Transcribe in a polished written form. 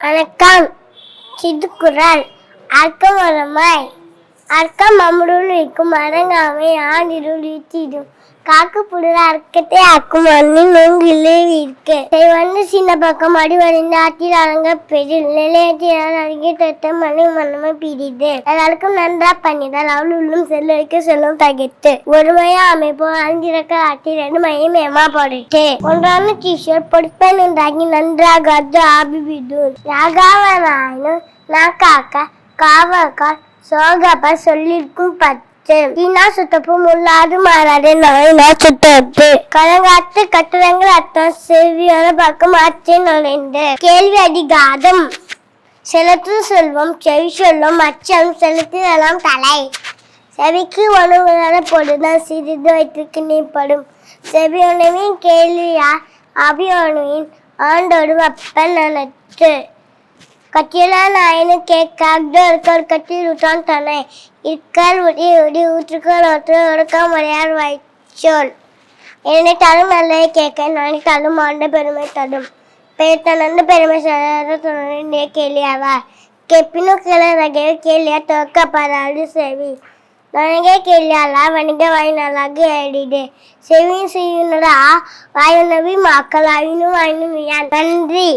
வணக்கம். சித்துக்குறள். அர்க்கமரமாய் அர்க்கம் அமுருள் இருக்கும் அடங்காமை ஆண்டிருள் ஈட்டிடும் காக்கு புடுற அர்க்கத்தை அக்கும் மண்ணின் நோங்கிலே இருக்கு செய்வந்து சின்ன பக்கம் அடிவடைந்து ஆற்றில் அடங்க பெரில் நிலையத்தினால் அருகே தொட்ட மணி மன்னமை பிடிது எல்லாருக்கும் நன்றா பண்ணிதால் அவள் உள்ளும் செல்லுக்கு செல்லும் தகித்து ஒருமையா அமைப்போ அஞ்சிறக்க ஆட்டி 2 மையம் ஏமா போடுட்டு ஒன்றான டீஷர்ட் பொடுப்பன் உண்டாகி நன்றாகாது ஆபிபிதூர் யாகாவனாயினும் நாக்காக்க காவக்கால் சோகப்ப சொல்லிருக்கும் பத்து தீனா சுத்தப்பு முள்ளாது மாறாது நாயினா சுத்தப்பு கலங்காத்து கட்டுரங்கள் அர்த்தம் செவ்வியான பக்கம் ஆற்றே நுழைந்து கேள்வி அதிகாதம் செலுத்தும் செல்வம் செவி சொல்லும் அச்சம் செலுத்துதலாம் தலை செவிக்கு ஒழுங்குதான பொழுதுதான் சிறிது வயிற்றுக்கு நீப்படும் செவியுணவின் கேள்வியா அபியோனுவின் ஆண்டோடு வப்பன் நனத்து கட்டியலான் ஆயினு கேட்கார் கட்டில் விட்டான் தன்னை இற்கால் உடி உடி ஊற்றுக்கள் ஒற்று ஒடுக்கம் உடையார் வைச்சோல் நினைத்தாலும் நல்லதை கேட்க நினைத்தாலும் ஆண்ட பெருமை தடும் பெருத்தனந்து பெருமை துணை கேள்வியாவார் கெப்பினு கிளறகைய கேள்வியா துவக்கப்படாது செவி நனகே கேள்வியாலா வணிக வாய்நலாக ஏடிடு செவியும் செய்யுனரா வாயுணவி மாக்கள் அவினும் வாயினும் நன்றி.